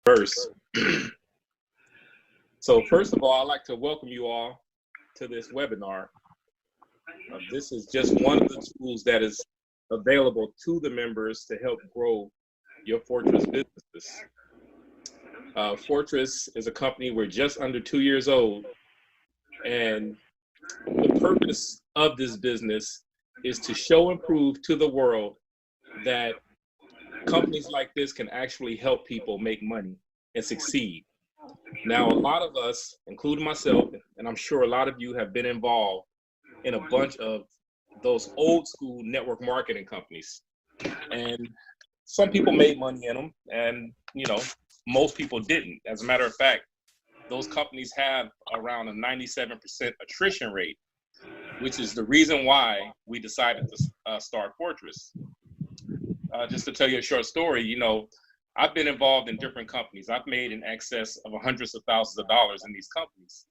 First. So first of all, I'd like to welcome you all to this webinar. This is just one of the tools that is available to the members to help grow your Fortress businesses. Fortress is a company, we're just under 2 years old, and the purpose of this business is to show and prove to the world that companies like this can actually help people make money and succeed. Now, a lot of us, including myself, and I'm sure a lot of you have been involved in a bunch of those old school network marketing companies. And some people made money in them, and most people didn't. As a matter of fact, those companies have around a 97% attrition rate, which is the reason why we decided to start Fortress. Just to tell you a short story, I've been involved in different companies. I've made in excess of hundreds of thousands of dollars in these companies.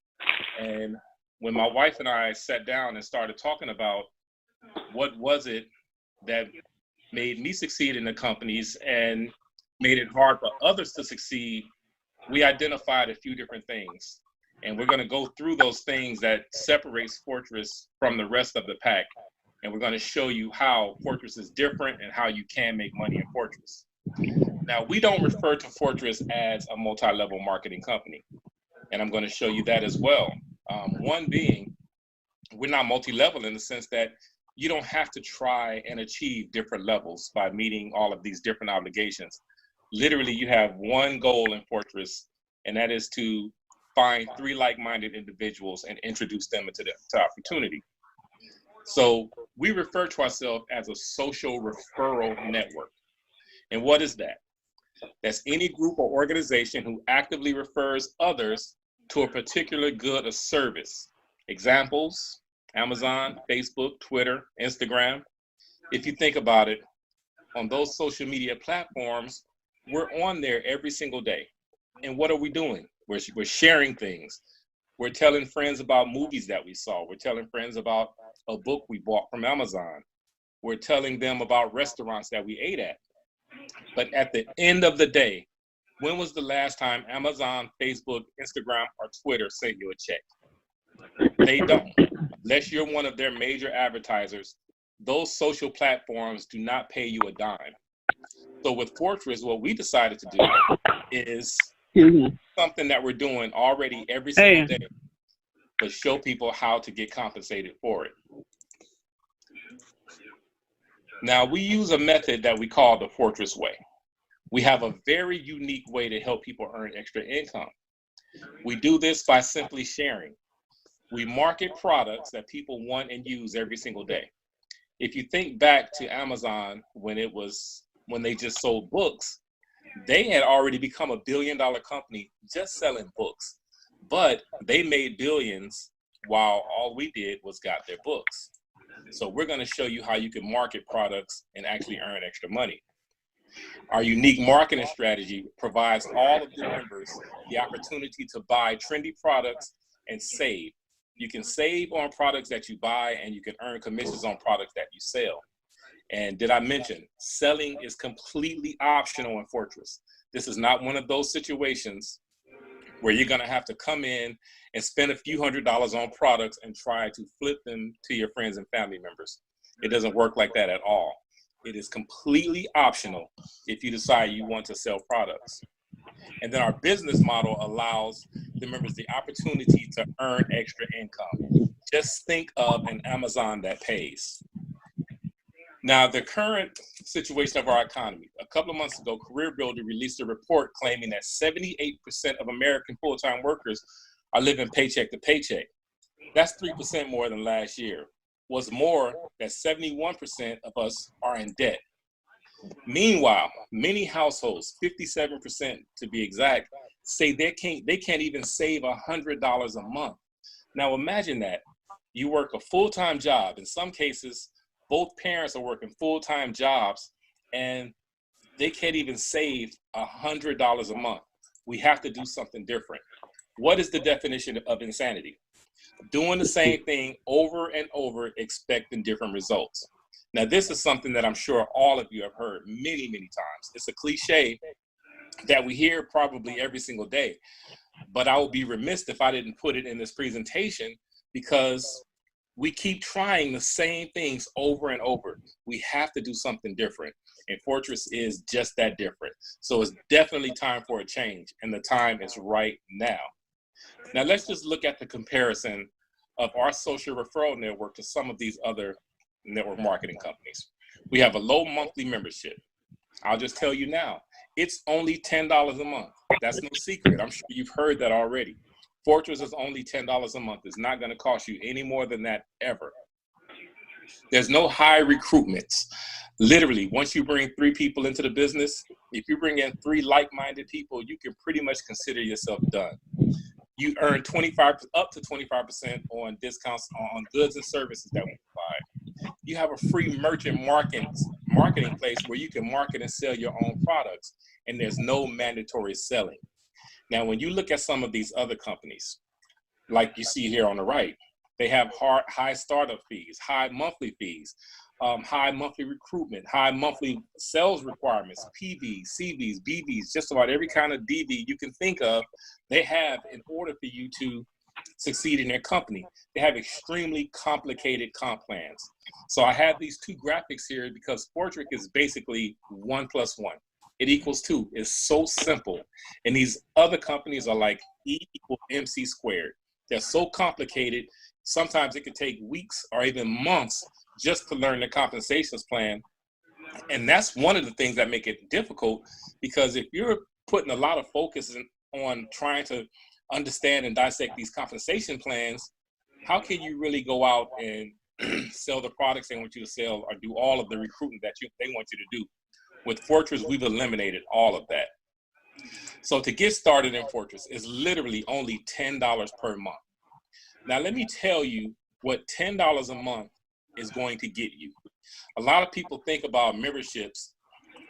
And when my wife and I sat down and started talking about what was it that made me succeed in the companies and made it hard for others to succeed, we identified a few different things. And we're going to go through those things that separates Fortress from the rest of the pack. And we're going to show you how Fortress is different and how you can make money in Fortress. Now, we don't refer to Fortress as a multi-level marketing company. And I'm going to show you that as well. One being, we're not multi-level in the sense that you don't have to try and achieve different levels by meeting all of these different obligations. Literally, you have one goal in Fortress, and that is to find 3 like-minded individuals and introduce them to opportunity. So we refer to ourselves as a social referral network. And what is that? That's any group or organization who actively refers others to a particular good or service. Examples: Amazon, Facebook, Twitter, Instagram. If you think about it, on those social media platforms, we're on there every single day. And what are we doing? We're sharing things. We're telling friends about movies that we saw. We're telling friends about a book we bought from Amazon. We're telling them about restaurants that we ate at. But at the end of the day, when was the last time Amazon, Facebook, Instagram, or Twitter sent you a check? They don't. Unless you're one of their major advertisers, those social platforms do not pay you a dime. So with Fortress, what we decided to do is something that we're doing already every single day, but show people how to get compensated for it. Now, we use a method that we call the Fortress way. We have a very unique way to help people earn extra income. We do this by simply sharing. We market products that people want and use every single day. If you think back to Amazon when they just sold books, they had already become a billion-dollar company just selling books. But they made billions while all we did was got their books. So we're going to show you how you can market products and actually earn extra money. Our unique marketing strategy provides all of the members the opportunity to buy trendy products and save. You can save on products that you buy, and you can earn commissions on products that you sell. And did I mention, selling is completely optional in Fortress. This is not one of those situations where you're going to have to come in and spend a few $100s on products and try to flip them to your friends and family members. It doesn't work like that at all. It is completely optional if you decide you want to sell products. And then our business model allows the members the opportunity to earn extra income. Just think of an Amazon that pays. Now, the current situation of our economy. A couple of months ago, Career Builder released a report claiming that 78% of American full-time workers are living paycheck to paycheck. That's 3% more than last year. What's more, that 71% of us are in debt. Meanwhile, many households, 57% to be exact, say they can't even save $100 a month. Now imagine that. You work a full-time job. In some cases, both parents are working full-time jobs, and they can't even save $100 a month. We have to do something different. What is the definition of insanity? Doing the same thing over and over, expecting different results. Now, this is something that I'm sure all of you have heard many, many times. It's a cliche, that we hear probably every single day. But I would be remiss if I didn't put it in this presentation, because we keep trying the same things over and over. We have to do something different. And Fortress is just that different. So it's definitely time for a change, and the time is right now. Now let's just look at the comparison of our social referral network to some of these other network marketing companies. We have a low monthly membership. I'll just tell you now, it's only $10 a month. That's no secret. I'm sure you've heard that already. Fortress is only $10 a month. It's not going to cost you any more than that ever. There's no high recruitments. Literally, once you bring 3 people into the business, if you bring in 3 like-minded people, you can pretty much consider yourself done. You earn up to 25% on discounts on goods and services that we provide. You have a free merchant marketing place where you can market and sell your own products, and there's no mandatory selling. Now, when you look at some of these other companies, like you see here on the right, they have high startup fees, high monthly fees, high monthly recruitment, high monthly sales requirements, PVs, CVs, BVs, just about every kind of DV you can think of, they have in order for you to succeed in their company. They have extremely complicated comp plans. So I have these 2 graphics here because Fortress is basically 1 + 1. It equals 2. It's so simple. And these other companies are like E = MC². They're so complicated. Sometimes it could take weeks or even months just to learn the compensations plan. And that's one of the things that make it difficult, because if you're putting a lot of focus on trying to understand and dissect these compensation plans, how can you really go out and sell the products they want you to sell or do all of the recruiting that they want you to do? With Fortress, we've eliminated all of that. So to get started in Fortress is literally only $10 per month. Now, let me tell you what $10 a month is going to get you. A lot of people think about memberships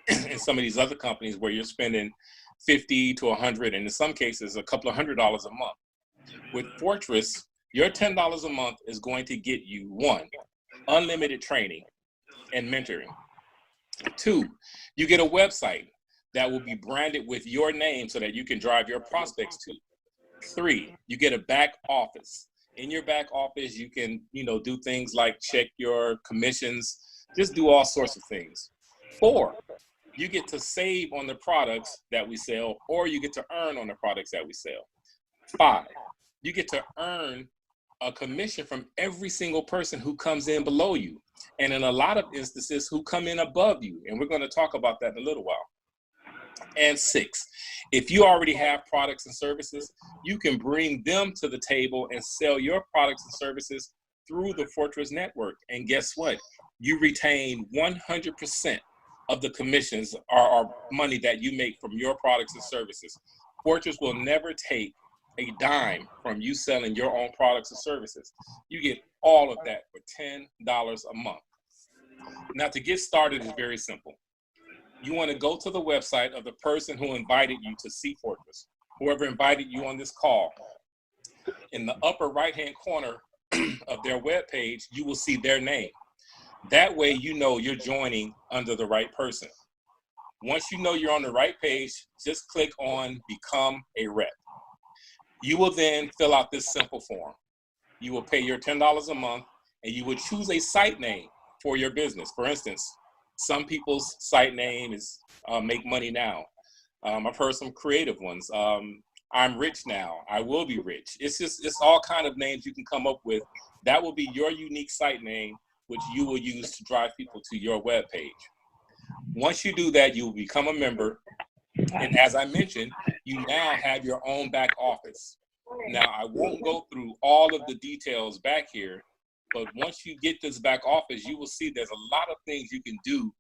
in some of these other companies where you're spending $50 to $100, and in some cases, a couple of $100 a month. With Fortress, your $10 a month is going to get you 1, unlimited training and mentoring. 2, you get a website that will be branded with your name so that you can drive your prospects to. 3, you get a back office. In your back office, you can, do things like check your commissions, just do all sorts of things. 4, you get to save on the products that we sell, or you get to earn on the products that we sell. 5, you get to earn a commission from every single person who comes in below you, and in a lot of instances, who come in above you. And we're going to talk about that in a little while. And 6, if you already have products and services, you can bring them to the table and sell your products and services through the Fortress network. And guess what? You retain 100% of the commissions or money that you make from your products and services. Fortress will never take a dime from you selling your own products and services. You get all of that for $10 a month. Now, to get started is very simple. You want to go to the website of the person who invited you to see Fortress, whoever invited you on this call. In the upper right-hand corner of their webpage, you will see their name. That way, you know you're joining under the right person. Once you know you're on the right page, just click on Become a Rep. You will then fill out this simple form. You will pay your $10 a month, and you would choose a site name for your business. For instance, some people's site name is Make Money Now. I've heard some creative ones. I'm Rich Now. I Will Be Rich. It's all kind of names you can come up with. That will be your unique site name, which you will use to drive people to your web page. Once you do that, you will become a member. And as I mentioned, you now have your own back office. Now, I won't go through all of the details back here, but once you get this back office, you will see there's a lot of things you can do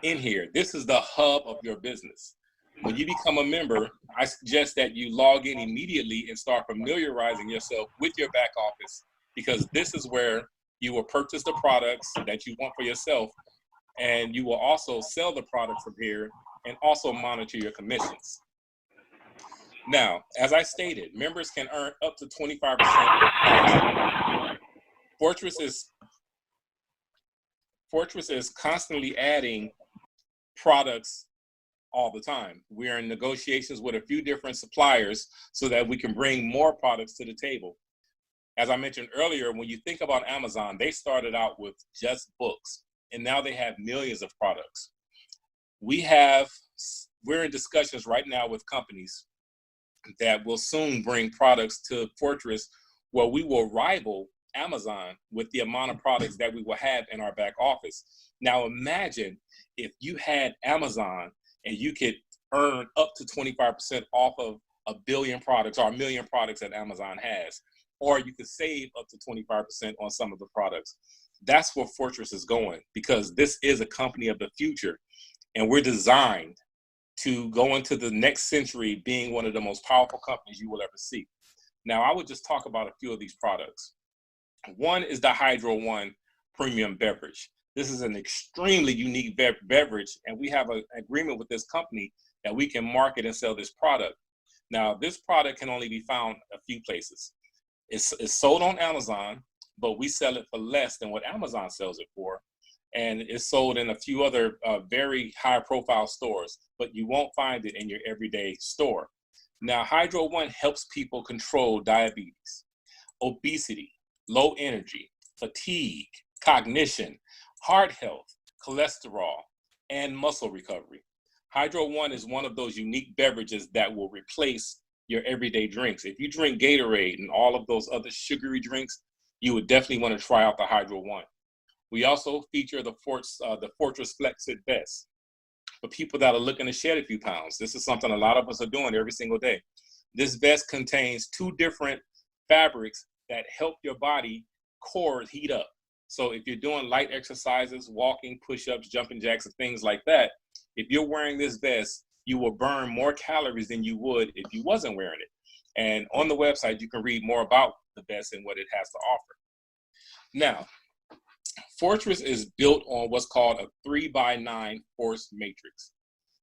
in here. This is the hub of your business. When you become a member, I suggest that you log in immediately and start familiarizing yourself with your back office, because this is where you will purchase the products that you want for yourself, and you will also sell the products from here and also monitor your commissions. Now, as I stated, members can earn up to 25%. Fortress is constantly adding products all the time. We're in negotiations with a few different suppliers so that we can bring more products to the table. As I mentioned earlier, when you think about Amazon, they started out with just books, and now they have millions of products. We're in discussions right now with companies that will soon bring products to Fortress where we will rival Amazon with the amount of products that we will have in our back office. Now imagine if you had Amazon and you could earn up to 25% off of a billion products or a million products that Amazon has, or you could save up to 25% on some of the products. That's where Fortress is going, because this is a company of the future, and we're designed to go into the next century being one of the most powerful companies you will ever see. Now, I would just talk about a few of these products. One is the Hydro One Premium Beverage. This is an extremely unique beverage, and we have an agreement with this company that we can market and sell this product. Now, this product can only be found a few places. It's sold on Amazon, but we sell it for less than what Amazon sells it for. And it's sold in a few other very high profile stores, but you won't find it in your everyday store. Now, Hydro One helps people control diabetes, obesity, low energy, fatigue, cognition, heart health, cholesterol, and muscle recovery. Hydro One is one of those unique beverages that will replace your everyday drinks. If you drink Gatorade and all of those other sugary drinks, you would definitely want to try out the Hydro One. We also feature the Fortress Flex Fit Vest for people that are looking to shed a few pounds. This is something a lot of us are doing every single day. This vest contains 2 different fabrics that help your body core heat up. So if you're doing light exercises, walking, push-ups, jumping jacks, and things like that, if you're wearing this vest, you will burn more calories than you would if you wasn't wearing it. And on the website, you can read more about the vest and what it has to offer. Now, Fortress is built on what's called a 3x9 force matrix.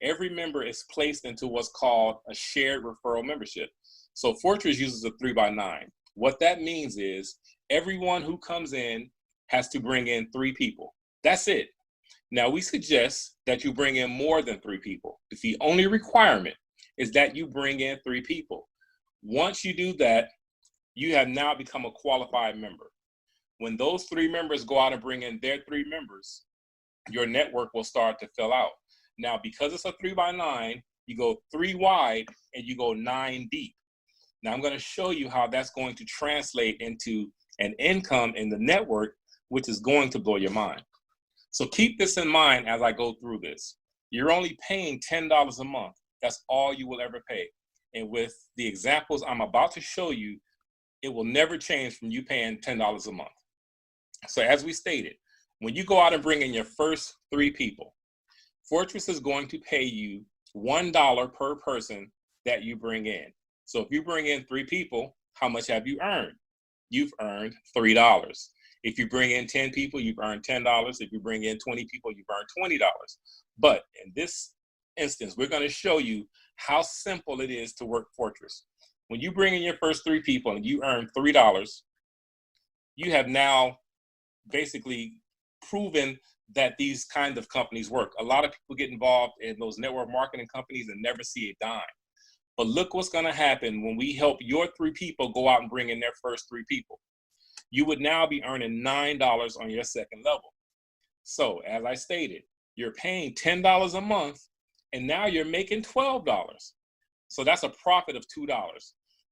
Every member is placed into what's called a shared referral membership. So Fortress uses a 3x9. What that means is everyone who comes in has to bring in 3 people. That's it. Now, we suggest that you bring in more than 3 people. The only requirement is that you bring in 3 people. Once you do that, you have now become a qualified member. When those 3 members go out and bring in their 3 members, your network will start to fill out. Now, because it's a 3x9, you go 3 wide and you go 9 deep. Now, I'm going to show you how that's going to translate into an income in the network, which is going to blow your mind. So keep this in mind as I go through this. You're only paying $10 a month. That's all you will ever pay. And with the examples I'm about to show you, it will never change from you paying $10 a month. So as we stated, when you go out and bring in your first 3 people, Fortress is going to pay you $1 per person that you bring in. So if you bring in 3 people, how much have you earned? You've earned $3. If you bring in 10 people, you've earned $10. If you bring in 20 people, you've earned $20. But in this instance, we're going to show you how simple it is to work Fortress. When you bring in your first 3 people and you earn $3, you have now basically proven that these kind of companies work. A lot of people get involved in those network marketing companies and never see a dime. But look what's going to happen when we help your 3 people go out and bring in their first 3 people. You would now be earning $9 on your second level. So as I stated, you're paying $10 a month and now you're making $12. So that's a profit of $2.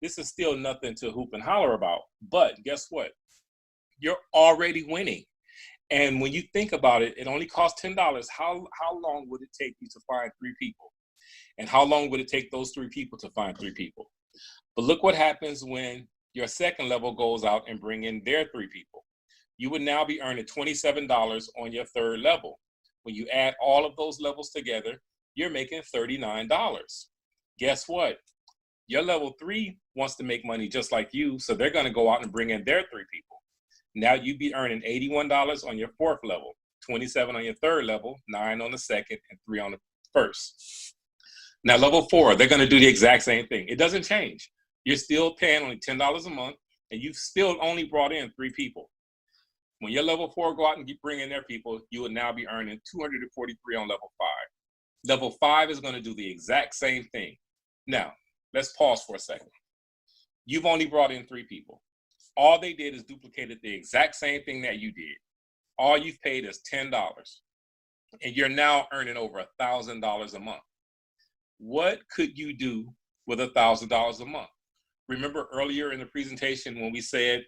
This is still nothing to hoop and holler about, but guess what? You're already winning. And when you think about it, it only costs $10. How long would it take you to find 3 people? And how long would it take those 3 people to find 3 people? But look what happens when your second level goes out and bring in their 3 people. You would now be earning $27 on your third level. When you add all of those levels together, you're making $39. Guess what? Your level 3 wants to make money just like you, so they're going to go out and bring in their 3 people. Now you'd be earning $81 on your fourth level, 27 on your third level, 9 on the second, and 3 on the first. Now level 4, they're going to do the exact same thing. It doesn't change. You're still paying only $10 a month, and you've still only brought in 3 people. When your level 4 go out and bring in their people, you will now be earning $243 on level 5. Level 5 is going to do the exact same thing. Now, let's pause for a second. You've only brought in 3 people. All they did is duplicated the exact same thing that you did. All you've paid is $10, and you're now earning over $1,000 a month. What could you do with $1,000 a month? Remember earlier in the presentation when we said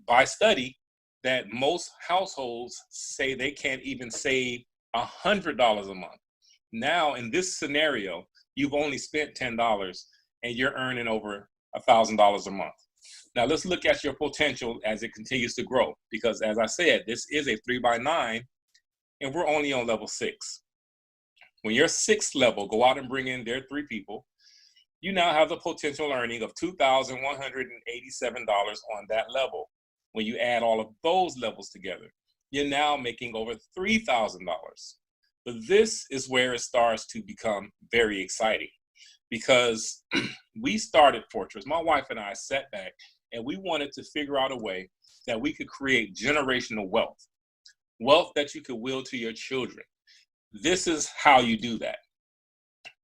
by study that most households say they can't even save $100 a month. Now in this scenario, you've only spent $10 and you're earning over $1,000 a month. Now let's look at your potential as it continues to grow, because as I said, this is a 3x9 and we're only on level 6. When your 6th level, go out and bring in their 3 people, you now have the potential earning of $2,187 on that level. When you add all of those levels together, you're now making over $3,000. But this is where it starts to become very exciting, because we started Fortress. My wife and I sat back and we wanted to figure out a way that we could create generational wealth, wealth that you could will to your children. This is how you do that.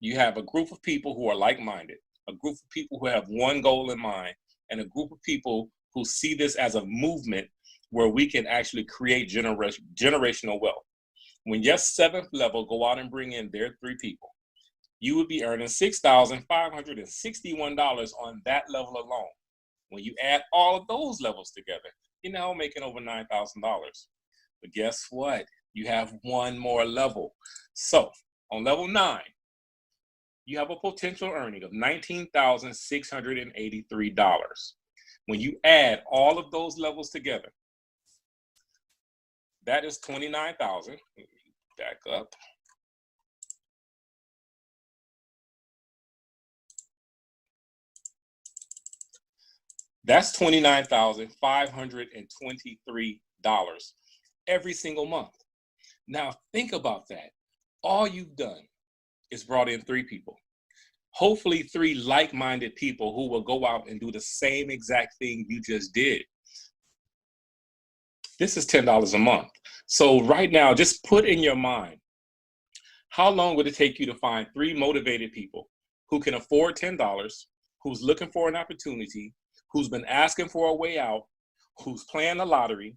You have a group of people who are like-minded, a group of people who have one goal in mind, and a group of people who see this as a movement where we can actually create generational wealth. When your 7th level go out and bring in their 3 people, you would be earning $6,561 on that level alone. When you add all of those levels together, you're now making over $9,000. But guess what? You have one more level. So on level 9, you have a potential earning of $19,683. When you add all of those levels together, that is $29,000. Back up. That's $29,523 every single month. Now think about that. All you've done is brought in 3 people. Hopefully 3 like-minded people who will go out and do the same exact thing you just did. This is $10 a month. So right now, just put in your mind, how long would it take you to find 3 motivated people who can afford $10, who's looking for an opportunity, who's been asking for a way out, who's playing the lottery,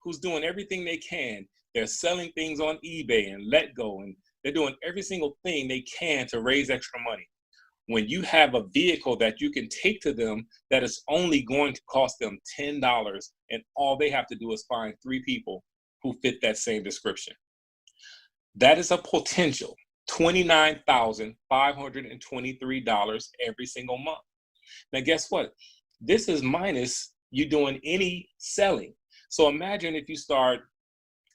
who's doing everything they can. They're selling things on eBay and Let Go, and they're doing every single thing they can to raise extra money. When you have a vehicle that you can take to them that is only going to cost them $10, and all they have to do is find 3 people who fit that same description. That is a potential $29,523 every single month. Now guess what? This is minus you doing any selling. So imagine if you start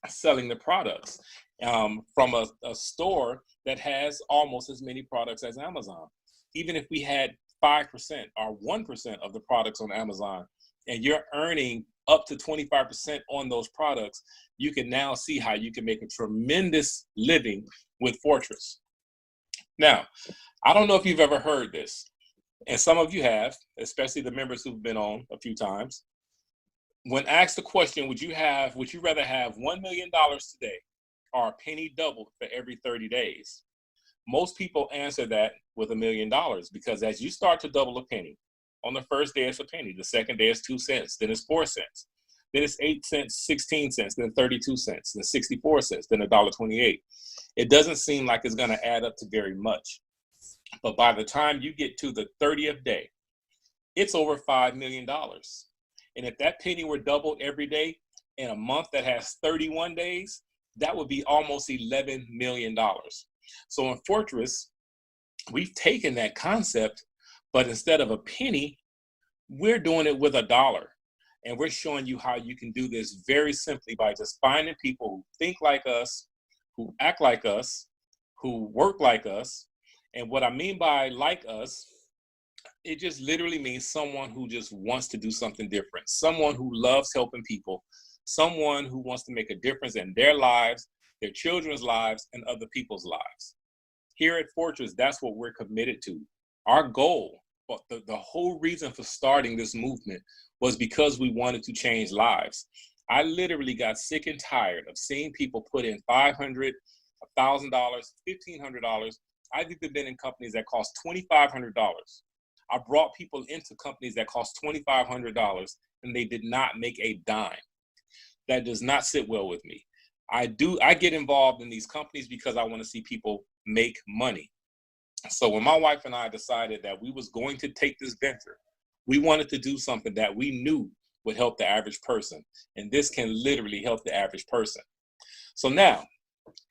selling the products from a store that has almost as many products as Amazon. Even if we had 5% or 1% of the products on Amazon, and you're earning up to 25% on those products, you can now see how you can make a tremendous living with Fortress. Now, I don't know if you've ever heard this, and some of you have, especially the members who've been on a few times. When asked the question, would you rather have $1 million today or a penny doubled for every 30 days? Most people answer that with $1 million, because as you start to double a penny, on the first day it's a penny, the second day it's 2 cents, then it's 4 cents, then it's 8 cents, 16 cents, then 32 cents, then 64 cents, then $1.28. It doesn't seem like it's going to add up to very much. But by the time you get to the 30th day, it's over $5 million. And if that penny were doubled every day in a month that has 31 days, that would be almost $11 million. So in Fortress, we've taken that concept, but instead of a penny, we're doing it with $1. And we're showing you how you can do this very simply by just finding people who think like us, who act like us, who work like us. And what I mean by like us, it just literally means someone who just wants to do something different, someone who loves helping people, someone who wants to make a difference in their lives, their children's lives, and other people's lives. Here at Fortress, that's what we're committed to. Our goal, the whole reason for starting this movement was because we wanted to change lives. I literally got sick and tired of seeing people put in $500, $1,000, $1,500. I've even been in companies that cost $2,500. I brought people into companies that cost $2,500 and they did not make a dime. That does not sit well with me. I get involved in these companies because I want to see people make money. So when my wife and I decided that we was going to take this venture, we wanted to do something that we knew would help the average person. And this can literally help the average person. So now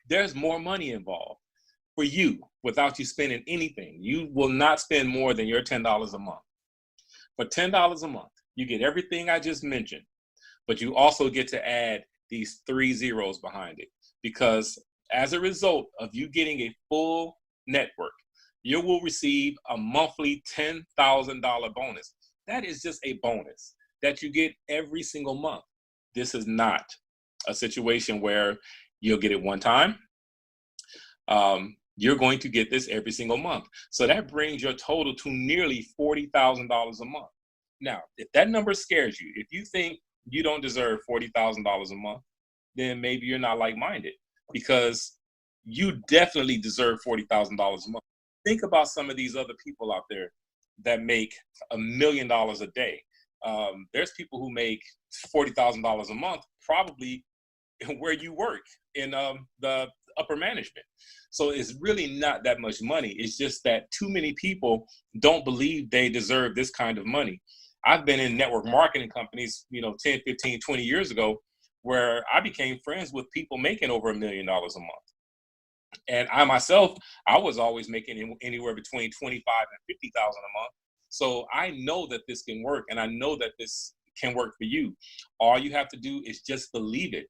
there's more money involved for you without you spending anything. You will not spend more than your $10 a month. For $10 a month, you get everything I just mentioned, but you also get to add these 3 zeros behind it, because as a result of you getting a full network, you will receive a monthly $10,000 bonus. That is just a bonus that you get every single month. This is not a situation where you'll get it one time. You're going to get this every single month. So that brings your total to nearly $40,000 a month. Now, if that number scares you, if you think you don't deserve $40,000 a month, then maybe you're not like-minded, because you definitely deserve $40,000 a month. Think about some of these other people out there that make $1 million a day. There's people who make $40,000 a month, probably where you work in the upper management. So it's really not that much money. It's just that too many people don't believe they deserve this kind of money. I've been in network marketing companies, 10, 15, 20 years ago, where I became friends with people making over $1 million a month. And I myself, I was always making anywhere between 25 and 50,000 a month. So I know that this can work, and I know that this can work for you. All you have to do is just believe it.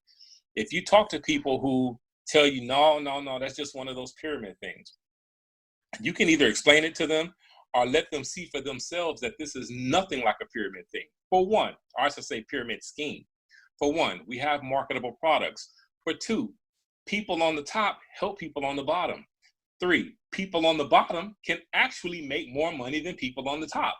If you talk to people who tell you, no, that's just one of those pyramid things, you can either explain it to them or let them see for themselves that this is nothing like a pyramid thing. For one, or I should say pyramid scheme. For one, we have marketable products. For two, people on the top help people on the bottom. 3, people on the bottom can actually make more money than people on the top,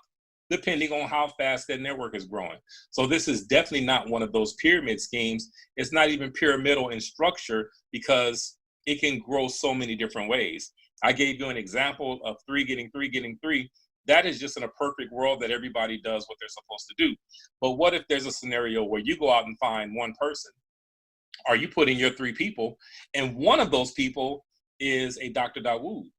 depending on how fast their network is growing. So this is definitely not one of those pyramid schemes. It's not even pyramidal in structure, because it can grow so many different ways. I gave you an example of 3 getting 3 getting 3. That is just in a perfect world that everybody does what they're supposed to do. But what if there's a scenario where you go out and find one person, or you put in your 3 people, and one of those people is a Dr. Dawood,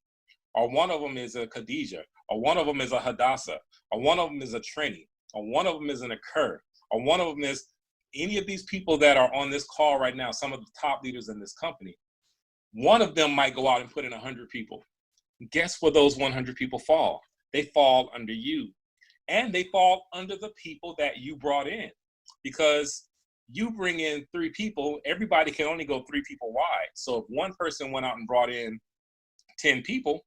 or one of them is a Khadijah, or one of them is a Hadassah, or one of them is a Trini, or one of them is an Occur, or one of them is any of these people that are on this call right now, some of the top leaders in this company. One of them might go out and put in 100 people. Guess where those 100 people fall? They fall under you, and they fall under the people that you brought in, because you bring in 3 people, everybody can only go 3 people wide. So if one person went out and brought in 10 people,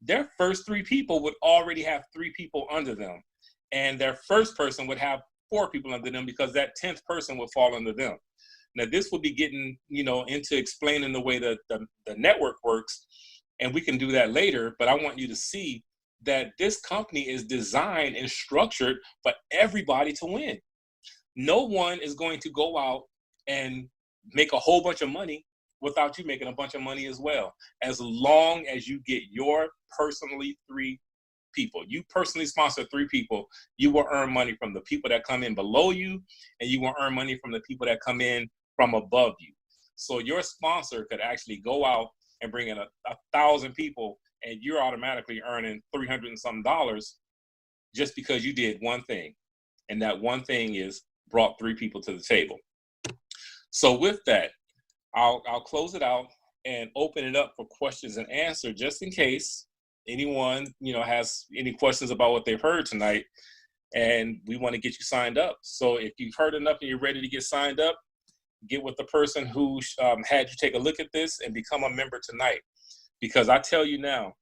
their first 3 people would already have 3 people under them. And their first person would have 4 people under them, because that 10th person would fall under them. Now, this will be getting, into explaining the way that the network works, and we can do that later. But I want you to see that this company is designed and structured for everybody to win. No one is going to go out and make a whole bunch of money without you making a bunch of money as well. As long as you get your personally 3 people, you personally sponsor 3 people, you will earn money from the people that come in below you, and you will earn money from the people that come in from above you. So your sponsor could actually go out and bring in 1,000 people, and you're automatically earning $300 and some just because you did one thing. And that one thing is brought 3 people to the table. So with that, I'll close it out and open it up for questions and answer, just in case anyone has any questions about what they've heard tonight. And we want to get you signed up. So if you've heard enough and you're ready to get signed up, get with the person who had you take a look at this and become a member tonight. Because I tell you now,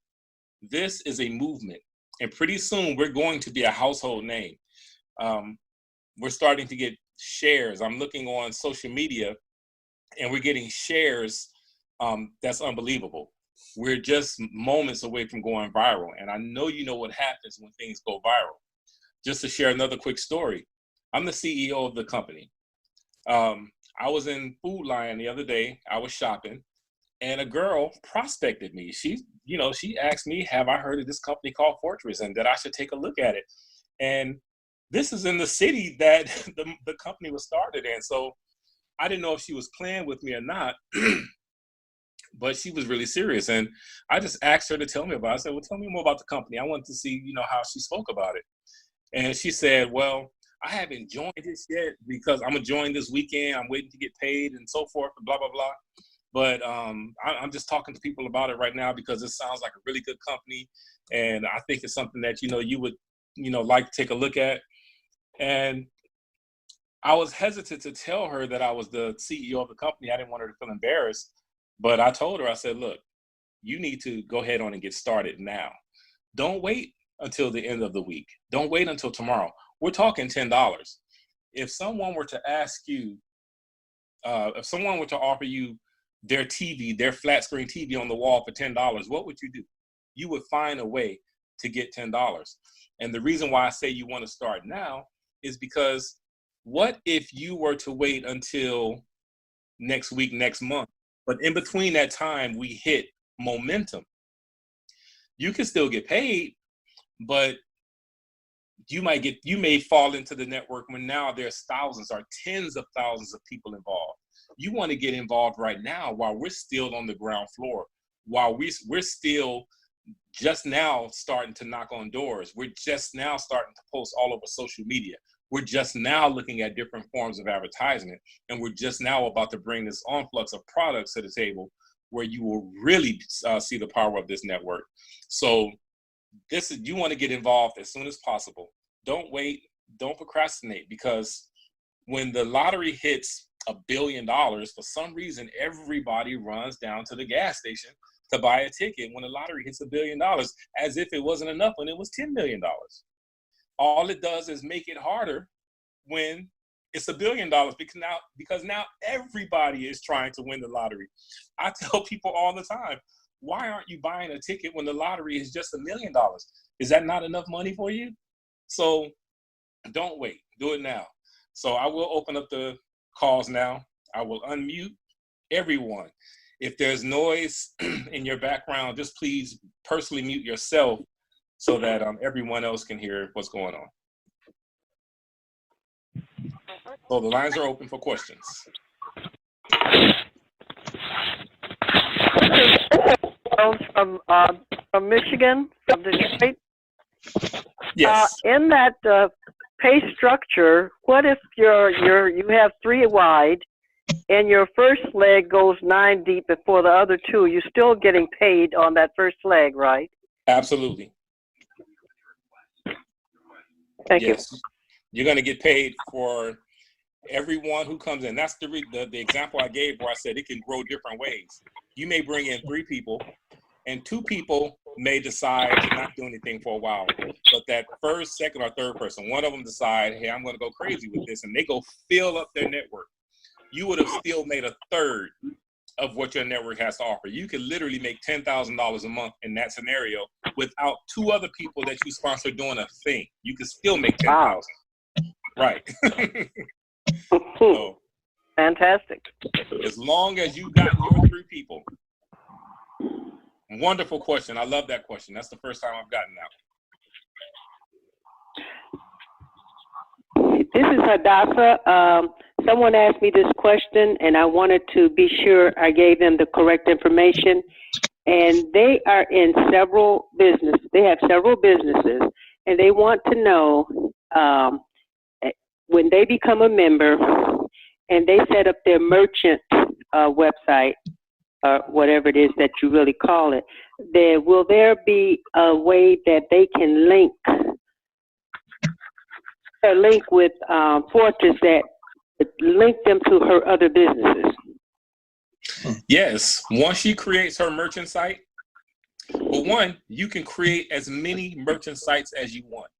this is a movement, and pretty soon we're going to be a household name. We're starting to get shares. I'm looking on social media, and we're getting shares that's unbelievable. We're just moments away from going viral, and I know you know what happens when things go viral. Just to share another quick story, I'm the CEO of the company. I was in Food Lion the other day. I was shopping, and a girl prospected me. She asked me, have I heard of this company called Fortress, and that I should take a look at it. And this is in the city that the company was started in. So I didn't know if she was playing with me or not, but she was really serious. And I just asked her to tell me about it. I said, well, tell me more about the company. I wanted to see, how she spoke about it. And she said, well, I haven't joined this yet because I'm going to join this weekend. I'm waiting to get paid and so forth and blah, blah, blah. But I'm just talking to people about it right now because it sounds like a really good company. And I think it's something that, you would, like to take a look at. And I was hesitant to tell her that I was the CEO of the company. I didn't want her to feel embarrassed. But I told her, I said, look, you need to go ahead on and get started now. Don't wait until the end of the week. Don't wait until tomorrow. We're talking $10. If someone were to ask you, if someone were to offer you their TV, their flat screen TV on the wall for $10, what would you do? You would find a way to get $10. And the reason why I say you want to start now is because what if you were to wait until next week, next month, but in between that time we hit momentum? You can still get paid, but you may fall into the network when now there's thousands or tens of thousands of people involved. You want to get involved right now while we're still on the ground floor, while we're still just now starting to knock on doors. We're just now starting to post all over social media. We're just now looking at different forms of advertisement, and we're just now about to bring this influx of products to the table where you will really see the power of this network. So you want to get involved as soon as possible. Don't wait, don't procrastinate, because when the lottery hits $1 billion, for some reason, everybody runs down to the gas station to buy a ticket when the lottery hits $1 billion, as if it wasn't enough when it was $10 million. All it does is make it harder when it's $1 billion, because now everybody is trying to win the lottery. I tell people all the time, why aren't you buying a ticket when the lottery is just $1 million? Is that not enough money for you? So don't wait, do it now. So I will open up the calls now. I will unmute everyone. If there's noise in your background, just please personally mute yourself so that everyone else can hear what's going on. So the lines are open for questions. From Michigan, from Detroit. Yes. In that pay structure, what if you have 3 wide and your first leg goes 9 deep before the other 2? You're still getting paid on that first leg, right? Absolutely. Thank you. You're going to get paid for everyone who comes in. That's the example I gave where I said it can grow different ways. You may bring in 3 people, and 2 people may decide to not do anything for a while. But that first, second, or third person, one of them decide, hey, I'm going to go crazy with this, and they go fill up their network. You would have still made a third of what your network has to offer. You could literally make $10,000 a month in that scenario without 2 other people that you sponsor doing a thing. You could still make $10,000. Right. So, fantastic. As long as you got your 3 people. Wonderful question. I love that question. That's the first time I've gotten that. This is Hadassah. Someone asked me this question, and I wanted to be sure I gave them the correct information. And they are in several businesses. They have several businesses, and they want to know when they become a member and they set up their merchant website, or whatever it is that you really call it, will there be a way that they can link with Fortress that link them to her other businesses? Yes. Once she creates her merchant site, well, one, you can create as many merchant sites as you want.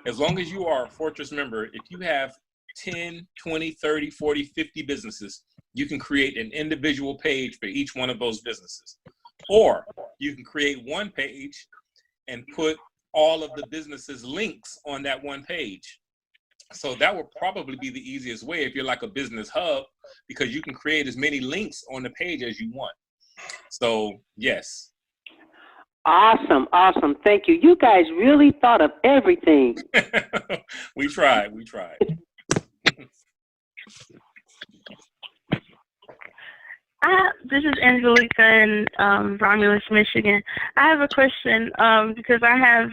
As long as you are a Fortress member, if you have 10, 20, 30, 40, 50 businesses, you can create an individual page for each one of those businesses. Or you can create one page and put all of the businesses' links on that one page. So that would probably be the easiest way if you're like a business hub, because you can create as many links on the page as you want. So yes. Awesome, awesome. Thank you. You guys really thought of everything. We tried. This is Angelica in Romulus, Michigan. I have a question because I have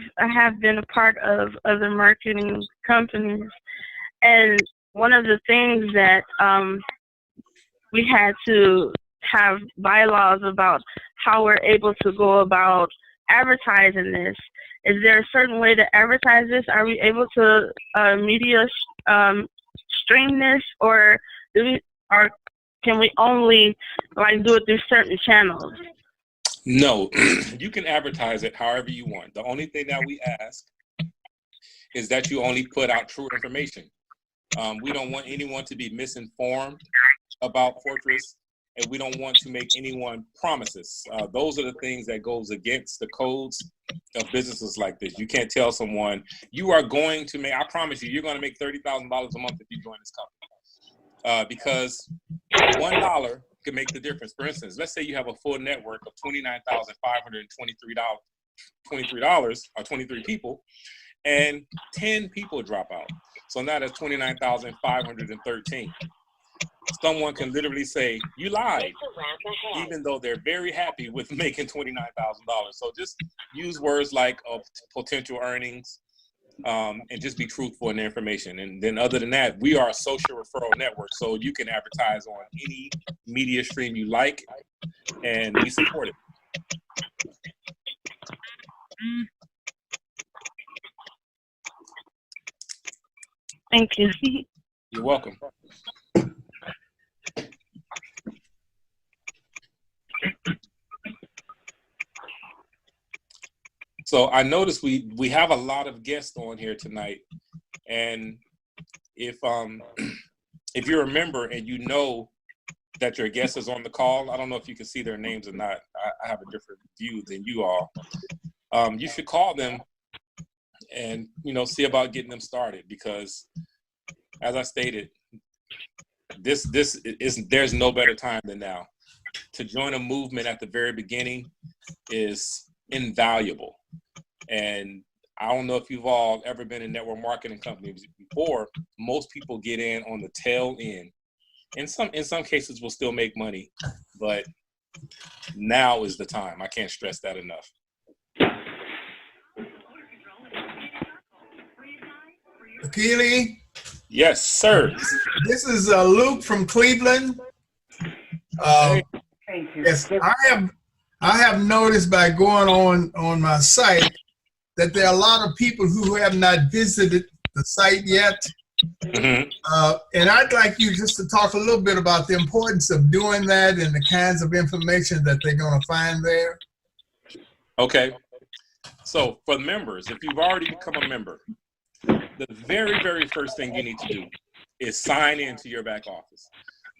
been a part of other marketing companies, and one of the things that we had to have bylaws about how we're able to go about advertising this. Is there a certain way to advertise this? Are we able to media stream this, or can we only do it through certain channels? No, you can advertise it however you want. The only thing that we ask is that you only put out true information. We don't want anyone to be misinformed about Fortress, and we don't want to make anyone promises. Those are the things that goes against the codes of businesses like this. You can't tell someone, you are going to make, I promise you, you're going to make $30,000 a month if you join this company. Because $1 can make the difference. For instance, let's say you have a full network of $29,523 or 23 people, and 10 people drop out. So now that's 29,513. Someone can literally say, you lied, even though they're very happy with making $29,000. So just use words like potential earnings, and just be truthful in the information. And then other than that, we are a social referral network. So you can advertise on any media stream you like, and we support it. Thank you. You're welcome. So I noticed we have a lot of guests on here tonight, and if you're a member and you know that your guest is on the call, I don't know if you can see their names or not. I have a different view than you all. You should call them and see about getting them started, because as I stated, there's no better time than now. To join a movement at the very beginning is invaluable. And I don't know if you've all ever been in network marketing companies before. Most people get in on the tail end. In some cases will still make money, but now is the time. I can't stress that enough. Akili? Yes, sir. This is Luke from Cleveland. Thank you. Yes, I have noticed by going on my site that there are a lot of people who have not visited the site yet. Mm-hmm. And I'd like you just to talk a little bit about the importance of doing that and the kinds of information that they're going to find there. Okay. So for members, if you've already become a member, the very, very first thing you need to do is sign into your back office.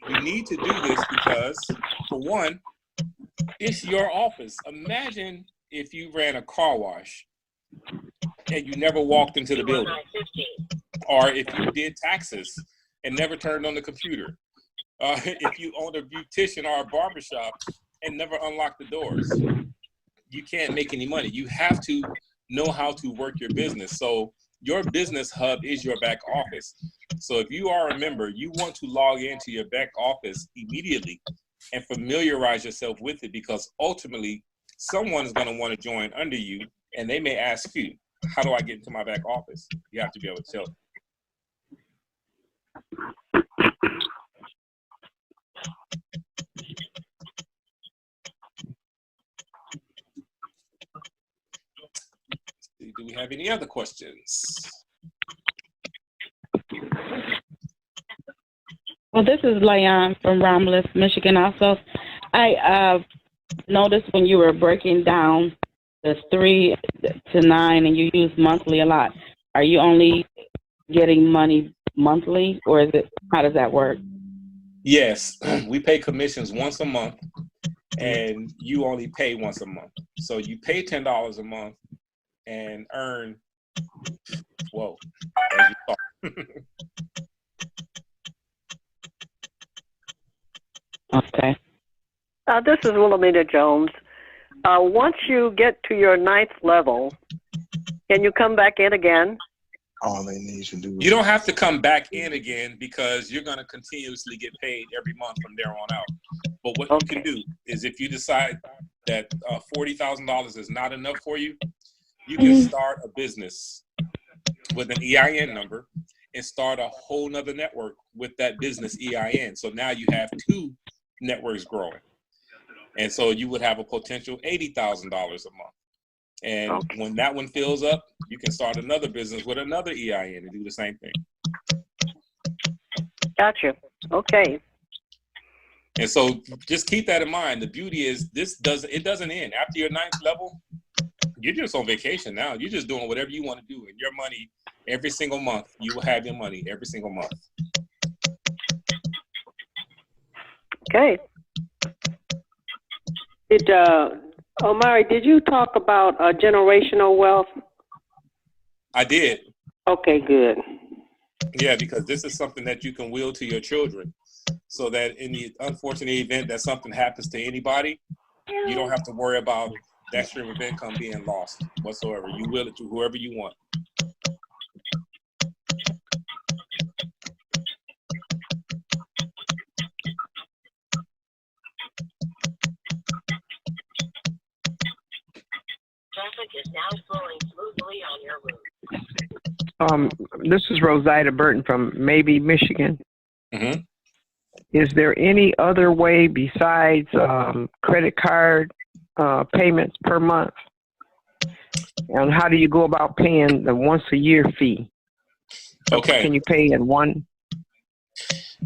You need to do this because, for one, it's your office. Imagine if you ran a car wash and you never walked into the building, or if you did taxes and never turned on the computer, if you owned a beautician or a barbershop and never unlocked the doors. You can't make any money. You have to know how to work your business. So your business hub is your back office. So if you are a member, you want to log into your back office immediately and familiarize yourself with it, because ultimately someone is going to want to join under you, and they may ask you, how do I get into my back office? You have to be able to tell them. Do we have any other questions? Well, this is Leon from Romulus, Michigan also. I noticed when you were breaking down the 3 to 9 and you use monthly a lot, are you only getting money monthly, or is it, how does that work? Yes, we pay commissions once a month, and you only pay once a month. So you pay $10 a month and earn, whoa, as you thought. Okay. This is Wilhelmina Jones. Once you get to your 9th level, can you come back in again? All they need to do. You don't have to come back in again because you're going to continuously get paid every month from there on out. But what you can do is if you decide that $40,000 is not enough for you, you can start a business with an EIN number and start a whole nother network with that business EIN. So now you have 2 networks growing. And so you would have a potential $80,000 a month. And when that one fills up, you can start another business with another EIN and do the same thing. Gotcha. Okay. And so just keep that in mind. The beauty is it doesn't end. After your 9th level, you're just on vacation now. You're just doing whatever you want to do. And your money, every single month, you will have your money every single month. Okay. Omari, did you talk about generational wealth? I did. Okay, good. Yeah, because this is something that you can will to your children so that in the unfortunate event that something happens to anybody, you don't have to worry about that stream of income being lost whatsoever. You will it to whoever you want. Traffic is now flowing smoothly on your route. This is Rosita Burton from Maybe, Michigan. Mm-hmm. Is there any other way besides credit card payments per month? And how do you go about paying the once a year fee? Okay. Can you pay in one?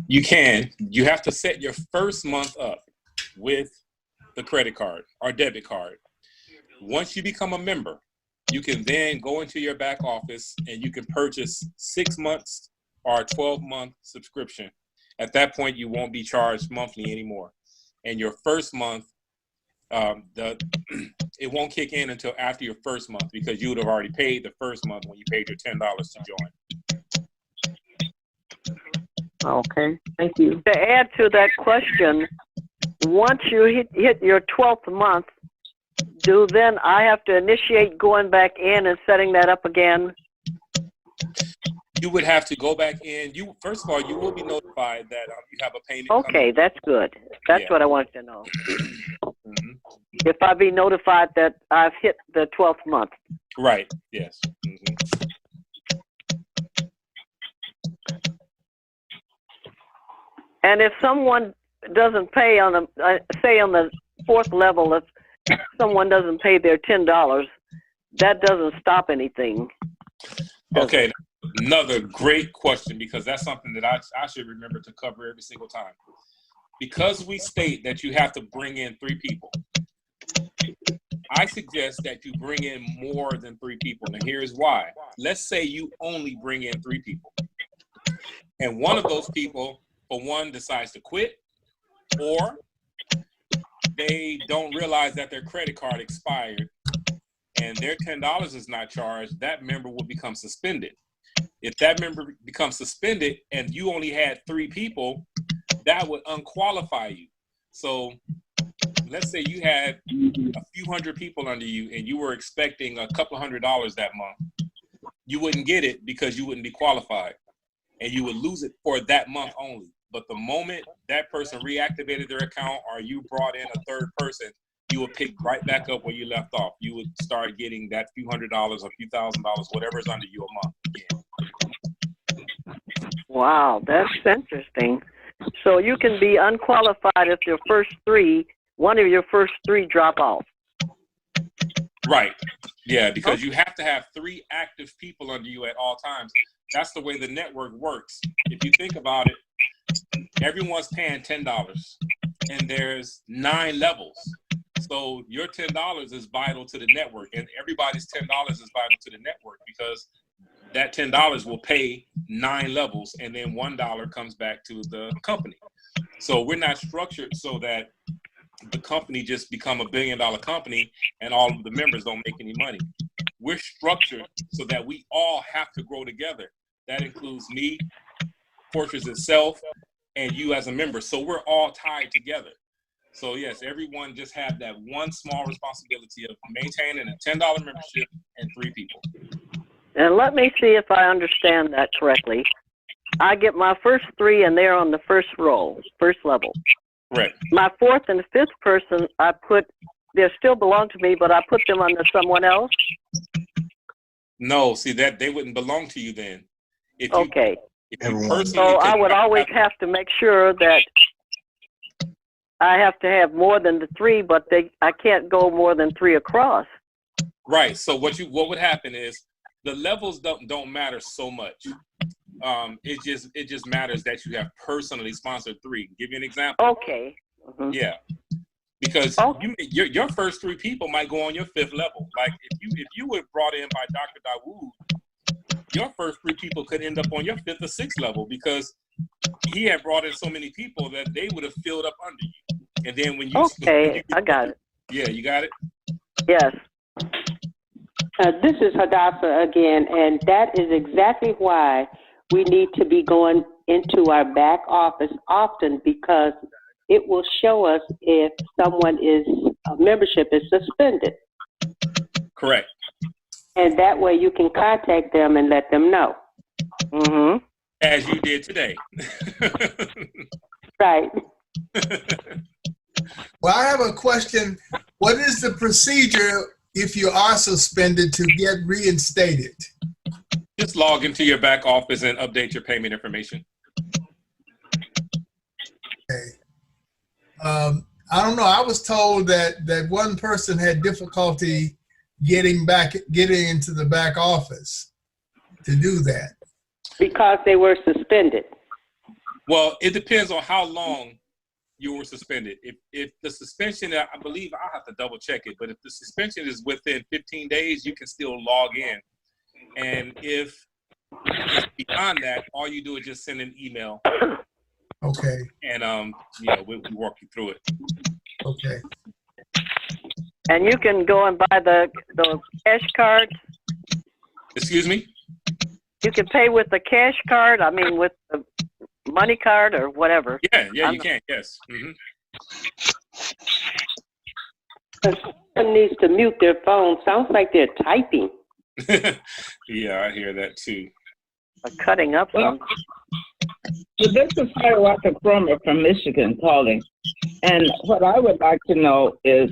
You can. You have to set your first month up with the credit card or debit card. Once you become a member, you can then go into your back office and you can purchase 6 months or a 12-month subscription. At that point, you won't be charged monthly anymore. And your first month, it won't kick in until after your first month because you would have already paid the first month when you paid your $10 to join. Okay, thank you. To add to that question, once you hit your 12th month, then I have to initiate going back in and setting that up again? You would have to go back in. First of all, you will be notified that you have a payment. Okay, that's good. That's what I wanted to know. Mm-hmm. If I be notified that I've hit the 12th month. Right, yes. Mm-hmm. And if someone doesn't pay on the, say on the 4th level, if someone doesn't pay their $10, that doesn't stop anything. Okay, another great question, because that's something that I should remember to cover every single time. Because we state that you have to bring in 3 people, I suggest that you bring in more than 3 people, and here's why. Let's say you only bring in 3 people, and one of those people, for one, decides to quit, or they don't realize that their credit card expired and their $10 is not charged, that member will become suspended. If that member becomes suspended and you only had 3 people, that would unqualify you. So let's say you had a few hundred people under you and you were expecting a couple $100 that month. You wouldn't get it because you wouldn't be qualified, and you would lose it for that month only. But the moment that person reactivated their account or you brought in a 3rd person, you would pick right back up where you left off. You would start getting that few $100, a few $1,000s, whatever's under you a month again. Wow, that's interesting. So you can be unqualified if your one of your first 3 drop off. Right. Yeah, because you have to have 3 active people under you at all times. That's the way the network works. If you think about it, everyone's paying $10 and there's 9 levels. So your $10 is vital to the network, and everybody's $10 is vital to the network because that $10 will pay 9 levels, and then $1 comes back to the company. So we're not structured so that the company just become $1 billion company and all of the members don't make any money. We're structured so that we all have to grow together. That includes me, Fortress itself, and you as a member. So we're all tied together. So yes, everyone just have that one small responsibility of maintaining a $10 membership and 3 people. And let me see if I understand that correctly. I get my first 3 and they're on the first row, first level. Right. My 4th and 5th person, they still belong to me, but I put them under someone else? No, see that they wouldn't belong to you then. If you, Okay. If you Everyone. personally So I would always have to make sure that I have to have more than the 3, but I can't go more than 3 across. Right. So what would happen is the levels don't matter so much. It just matters that you have personally sponsored 3. Give you an example. Okay. Mm-hmm. Yeah. Because your first 3 people might go on your 5th level. Like if you were brought in by Dr. Dawood, your first 3 people could end up on your 5th or 6th level because he had brought in so many people that they would have filled up under you. And then when you I got it. Yeah, you got it? Yes. This is Hadassah again, and that is exactly why we need to be going into our back office often, because it will show us if membership is suspended. Correct. And that way you can contact them and let them know. Mm-hmm. As you did today. Right. Well, I have a question. What is the procedure if you are suspended to get reinstated? Just log into your back office and update your payment information. Okay. I don't know. I was told that one person had difficulty getting into the back office to do that. Because they were suspended. Well, it depends on how long you were suspended. If the suspension, I believe, I'll have to double check it, but if the suspension is within 15 days, you can still log in. And if it's beyond that, all you do is just send an email. Okay. And we'll walk you through it. Okay. And you can go and buy the cash cards. Excuse me? You can pay with the cash card, with the money card or whatever. Yeah, you can, yes. Mm-hmm. Someone needs to mute their phone. Sounds like they're typing. Yeah, I hear that too. Cutting up some. So this is Hiawatha Cromer from Michigan calling. And what I would like to know is,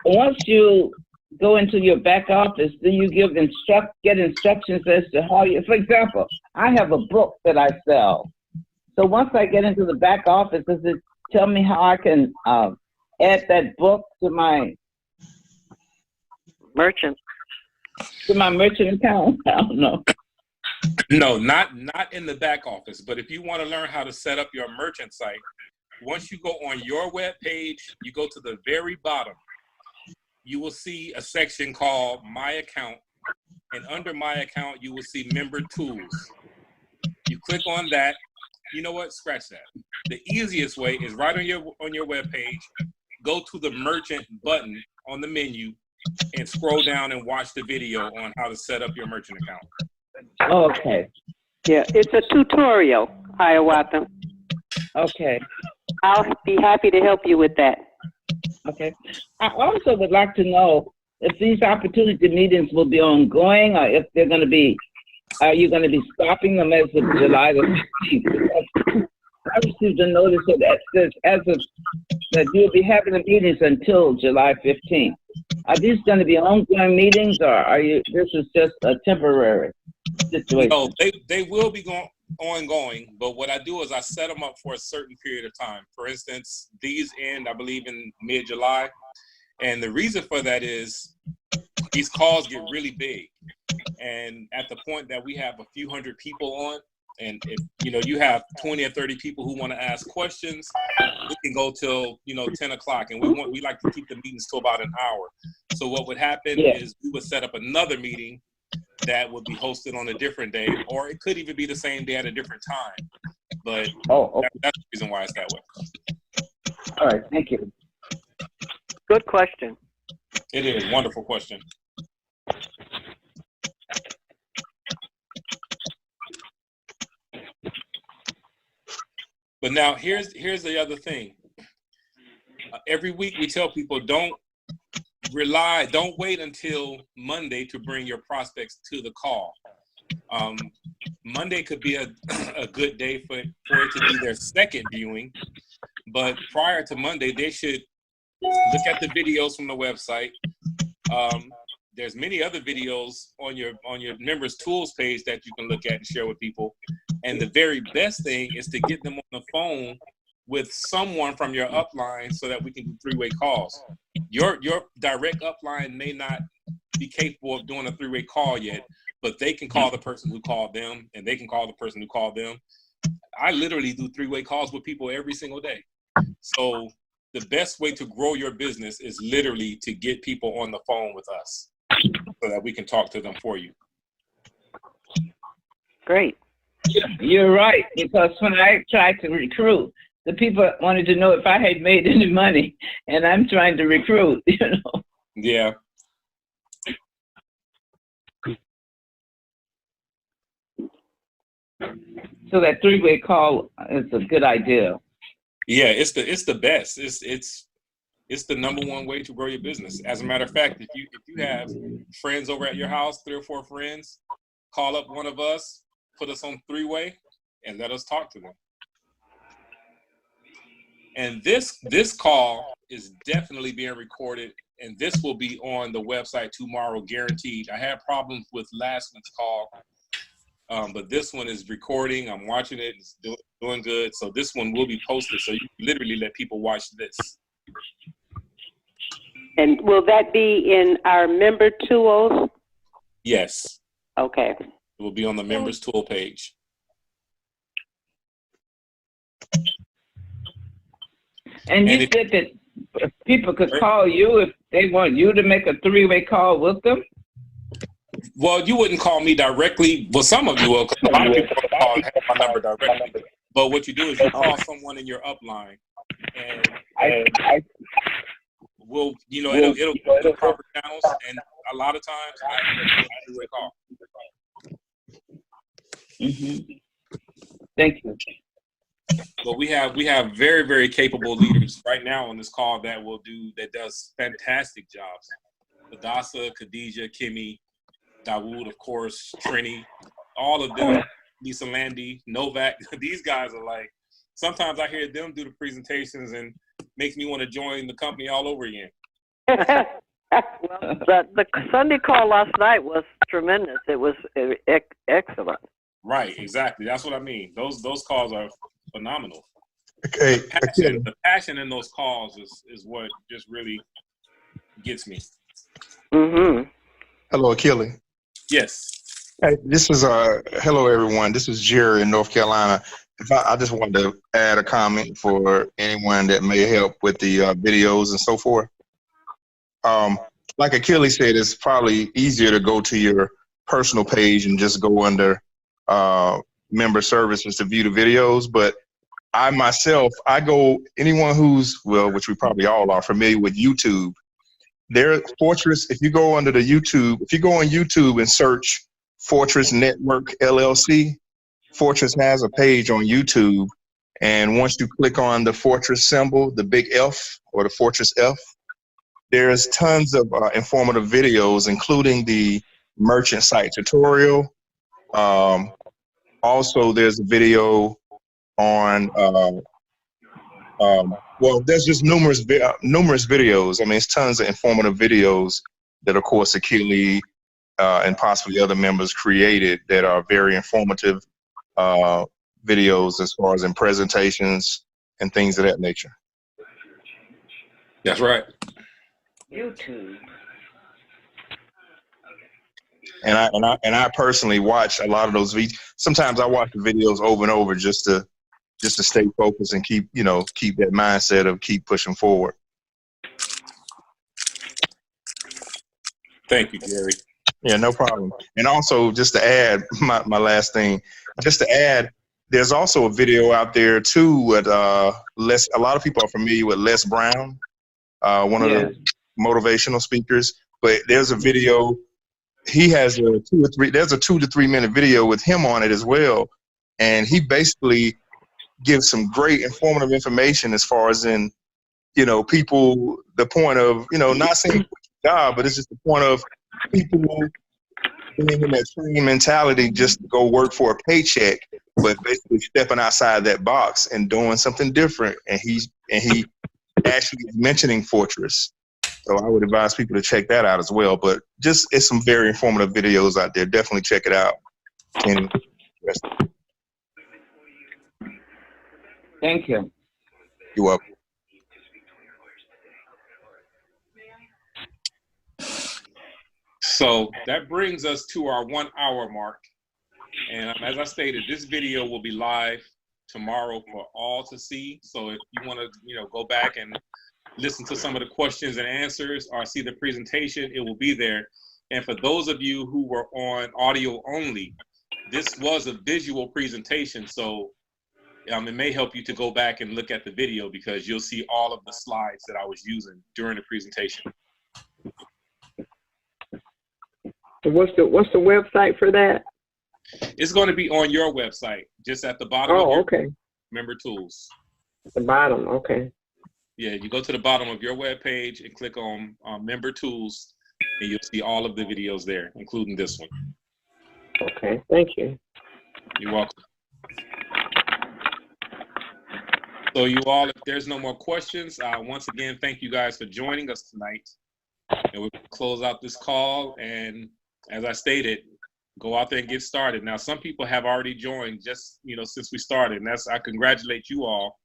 once you go into your back office, do you get instructions as to how you, for example, I have a book that I sell. So once I get into the back office, does it tell me how I can add that book to my merchant account? I don't know. No, not in the back office. But if you want to learn how to set up your merchant site, once you go on your web page, you go to the very bottom. You will see a section called My Account, and under My Account, you will see Member Tools. You click on that. You know what? Scratch that. The easiest way is right on your web page. Go to the Merchant button on the menu and scroll down and watch the video on how to set up your merchant account. Okay. Yeah, it's a tutorial, Hiawatha. Okay. I'll be happy to help you with that. Okay. I also would like to know if these opportunity meetings will be ongoing, or if they're going to be, are you going to be stopping them as of July the 15th? I received a notice that says that you'll be having the meetings until July 15th. Are these going to be ongoing meetings, or this is just a temporary situation? No, they will be ongoing, but what I do is I set them up for a certain period of time. For instance, these end, I believe, in mid-July. And the reason for that is these calls get really big. And at the point that we have a few hundred people on, and if you have 20 or 30 people who want to ask questions, we can go till 10 o'clock, and we like to keep the meetings to about an hour. So what would happen is we would set up another meeting that would be hosted on a different day, or it could even be the same day at a different time. But that's the reason why it's that way. All right, thank you. Good question. It is. Wonderful question. But now here's the other thing. Every week we tell people don't wait until Monday to bring your prospects to the call. Monday could be a good day for it to be their second viewing, but prior to Monday, they should look at the videos from the website. There's many other videos on your members tools page that you can look at and share with people. And the very best thing is to get them on the phone with someone from your upline so that we can do three-way calls. Your direct upline may not be capable of doing a three-way call yet, but they can call the person who called them, and they can call the person who called them. I literally do three-way calls with people every single day. So the best way to grow your business is literally to get people on the phone with us so that we can talk to them for you. Great. You're right, because when I tried to recruit, the people wanted to know if I had made any money, and I'm trying to recruit, you know. Yeah. So that three-way call is a good idea. Yeah, it's the best. It's the number one way to grow your business. As a matter of fact, if you have friends over at your house, 3 or 4 friends, call up one of us, put us on three-way, and let us talk to them. And this call is definitely being recorded, and this will be on the website tomorrow, guaranteed. I had problems with last week's call, but this one is recording. I'm watching it. It's doing good. So this one will be posted, so you can literally let people watch this. And will that be in our member tools? Yes. Okay. It will be on the members tool page. And you said that people could call you if they want you to make a three-way call with them? Well, you wouldn't call me directly. Well, some of you will, because a lot of people call and have my number directly. But what you do is you call someone in your upline, and we'll, it'll go to the proper channels, and a lot of times I end up doing a three-way call. Mm-hmm. Thank you. But we have very, very capable leaders right now on this call that does fantastic jobs. Hadassah, Khadijah, Kimmy, Dawood, of course, Trini, all of them, Lisa Landy, Novak. These guys are like, sometimes I hear them do the presentations and makes me want to join the company all over again. Well, the Sunday call last night was tremendous. It was excellent. Right, exactly. That's what I mean. Those calls are phenomenal. Okay. The passion in those calls is what just really gets me. Mm-hmm. Hello, Achille. Yes. Hey, this is hello everyone. This is Jerry in North Carolina. I just wanted to add a comment for anyone that may help with the videos and so forth. Like Achille said, it's probably easier to go to your personal page and just go under member services to view the videos. But I myself, anyone who's, which we probably all are familiar with YouTube, Fortress, if you go on YouTube and search Fortress Network LLC, Fortress has a page on YouTube. And once you click on the Fortress symbol, the big F or the Fortress F, there's tons of informative videos, including the merchant site tutorial. Also, there's a video on, there's just numerous videos. I mean, it's tons of informative videos that, of course, Achille and possibly other members created that are very informative videos as far as in presentations and things of that nature. That's right. YouTube. And I personally watch a lot of those videos. Sometimes I watch the videos over and over just to stay focused and keep that mindset of keep pushing forward. Thank you, Gary. Yeah, no problem. And also, just to add, my last thing, there's also a video out there too with a lot of people are familiar with Les Brown, one of the motivational speakers. But there's a video. He has there's a 2 to 3 minute video with him on it as well, and he basically gives some great informative information as far as in, you know, people, the point of, you know, not saying job, but it's just the point of people being in that same mentality just to go work for a paycheck, but basically stepping outside that box and doing something different. And he actually is mentioning Fortress. So I would advise people to check that out as well. But just, it's some very informative videos out there. Definitely check it out. And Thank you. you're welcome. So that brings us to our 1 hour mark. And as I stated, this video will be live tomorrow for all to see. So if you want to, you know, go back and listen to some of the questions and answers or see the presentation, it will be there. And for those of you who were on audio only, this was a visual presentation. So it may help you to go back and look at the video because you'll see all of the slides that I was using during the presentation. So what's the website for that? It's going to be on your website, just at the bottom of your member tools. The bottom, okay. Yeah, you go to the bottom of your web page and click on member tools, and you'll see all of the videos there, including this one. Okay, thank you. You're welcome. So you all, if there's no more questions, once again, thank you guys for joining us tonight. And we'll close out this call. And as I stated, go out there and get started. Now, some people have already joined just, you know, since we started. And I congratulate you all.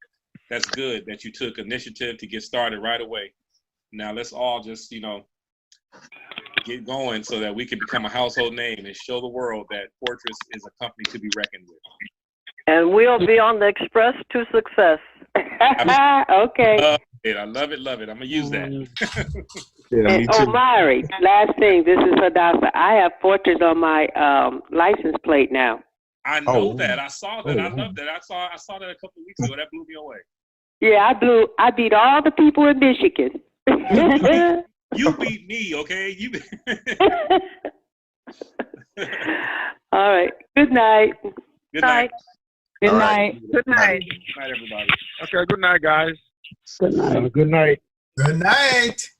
That's good that you took initiative to get started right away. Now, let's all just, you know, get going so that we can become a household name and show the world that Fortress is a company to be reckoned with. And we'll be on the express to success. Okay. I love it, love it. I'm going to use that. Yeah, me too. Mari, last thing, this is Hadassah. I have Fortress on my license plate now. I know that. I saw that. I love that. I saw that a couple of weeks ago. That blew me away. Yeah, I beat all the people in Michigan. You beat me, okay? You beat All right. Good night. Good night. Good night. Good night. Good night, everybody. Okay, good night, guys. Good night. Good night. Good night.